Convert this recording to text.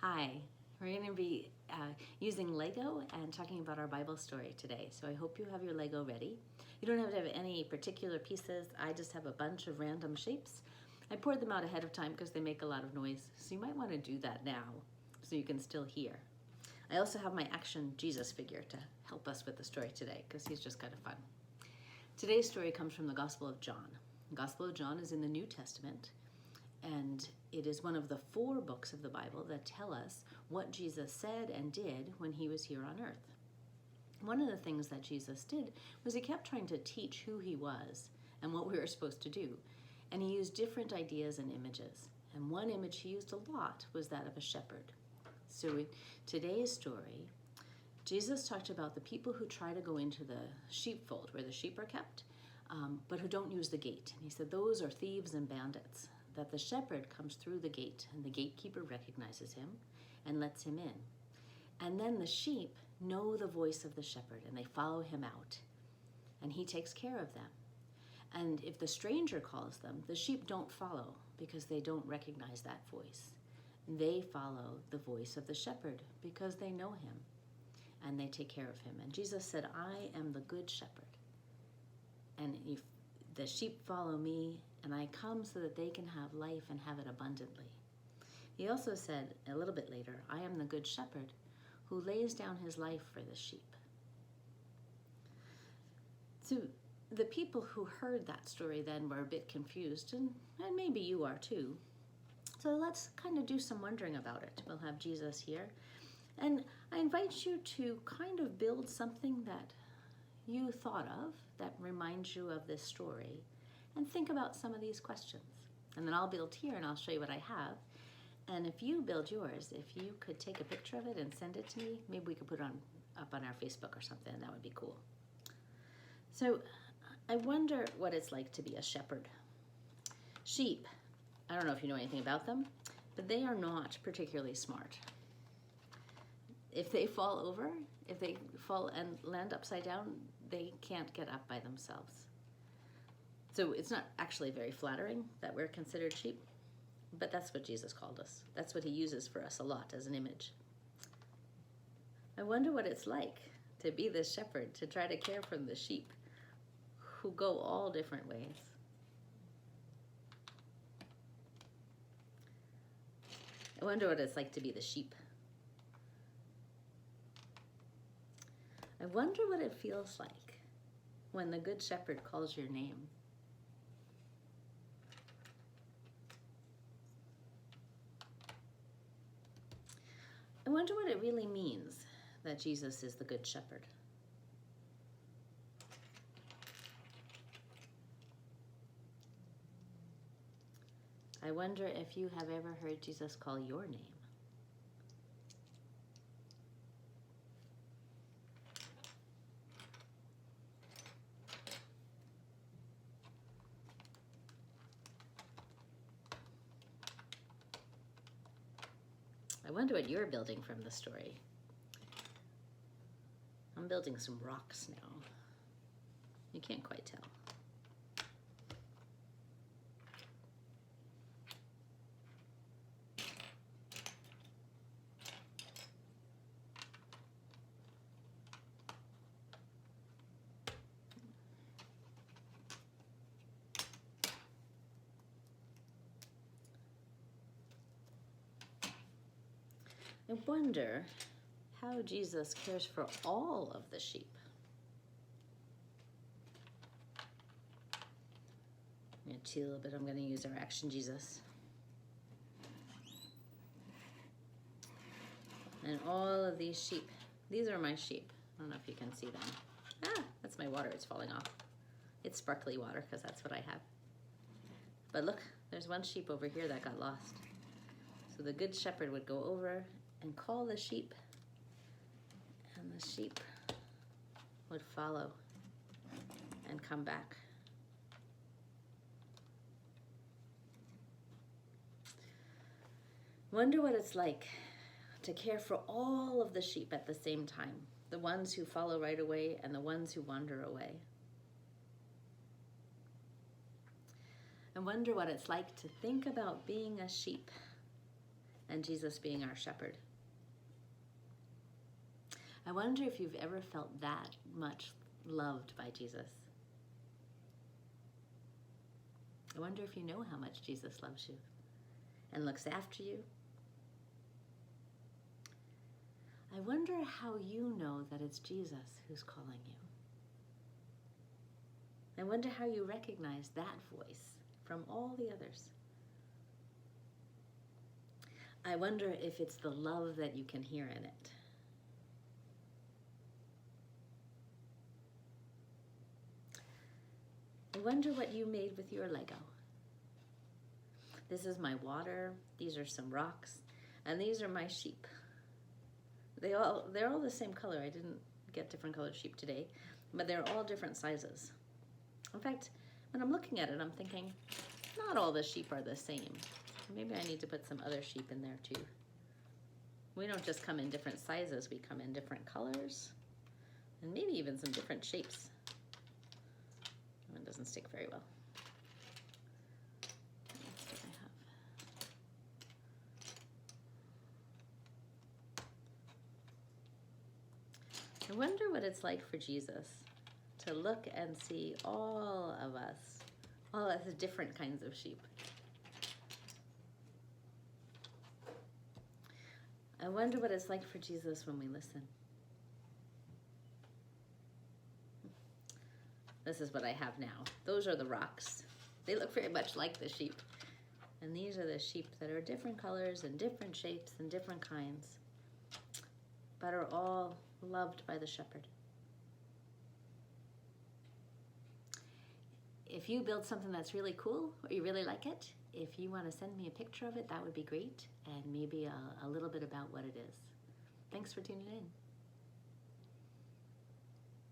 Hi, we're going to be using Lego and talking about our Bible story today. So I hope you have your Lego ready. You don't have to have any particular pieces. I just have a bunch of random shapes. I poured them out ahead of time because they make a lot of noise. So you might want to do that now so you can still hear. I also have my action Jesus figure to help us with the story today because he's just kind of fun. Today's story comes from the Gospel of John. The Gospel of John is in the New Testament, and it is one of the 4 books of the Bible that tell us what Jesus said and did when he was here on earth. One of the things that Jesus did was he kept trying to teach who he was and what we were supposed to do. And he used different ideas and images. And one image he used a lot was that of a shepherd. So in today's story, Jesus talked about the people who try to go into the sheepfold where the sheep are kept, but who don't use the gate. And he said those are thieves and bandits. That the shepherd comes through the gate and the gatekeeper recognizes him and lets him in. And then the sheep know the voice of the shepherd and they follow him out, and he takes care of them. And if the stranger calls them, the sheep don't follow because they don't recognize that voice. They follow the voice of the shepherd because they know him and they take care of him. And Jesus said, I am the good shepherd. And if the sheep follow me, and I come so that they can have life and have it abundantly. He also said a little bit later, I am the good shepherd who lays down his life for the sheep. So the people who heard that story then were a bit confused, and maybe you are too. So let's kind of do some wondering about it. We'll have Jesus here. And I invite you to kind of build something that you thought of that reminds you of this story, and think about some of these questions. And then I'll build here and I'll show you what I have. And if you build yours, if you could take a picture of it and send it to me, maybe we could put it up on our Facebook or something. That would be cool. So I wonder what it's like to be a shepherd. Sheep, I don't know if you know anything about them, but they are not particularly smart. If they fall over, if they fall and land upside down, they can't get up by themselves. So it's not actually very flattering that we're considered sheep, but that's what Jesus called us. That's what he uses for us a lot as an image. I wonder what it's like to be this shepherd, to try to care for the sheep who go all different ways. I wonder what it's like to be the sheep. I wonder what it feels like when the good shepherd calls your name. I wonder what it really means that Jesus is the good shepherd. I wonder if you have ever heard Jesus call your name. I wonder what you're building from the story. I'm building some rocks now. You can't quite tell. I wonder how Jesus cares for all of the sheep. I'm going to cheat a little bit. I'm going to use our action Jesus. And all of these sheep. These are my sheep. I don't know if you can see them. Ah, that's my water. It's falling off. It's sparkly water because that's what I have. But look, there's one sheep over here that got lost. So the good shepherd would go over and call the sheep, and the sheep would follow and come back. Wonder what it's like to care for all of the sheep at the same time, the ones who follow right away and the ones who wander away. I wonder what it's like to think about being a sheep and Jesus being our shepherd. I wonder if you've ever felt that much loved by Jesus. I wonder if you know how much Jesus loves you and looks after you. I wonder how you know that it's Jesus who's calling you. I wonder how you recognize that voice from all the others. I wonder if it's the love that you can hear in it. I wonder what you made with your Lego. This is my water, these are some rocks, and these are my sheep. They're all the same color. I didn't get different colored sheep today, but they're all different sizes. In fact, when I'm looking at it, I'm thinking, not all the sheep are the same. Maybe I need to put some other sheep in there too. We don't just come in different sizes, we come in different colors, and maybe even some different shapes. It doesn't stick very well. What else do I have? I wonder what it's like for Jesus to look and see all of us as different kinds of sheep. I wonder what it's like for Jesus when we listen. This is what I have now. Those are the rocks. They look very much like the sheep. And these are the sheep that are different colors and different shapes and different kinds, but are all loved by the shepherd. If you build something that's really cool or you really like it, if you want to send me a picture of it, that would be great, and maybe a little bit about what it is. Thanks for tuning in.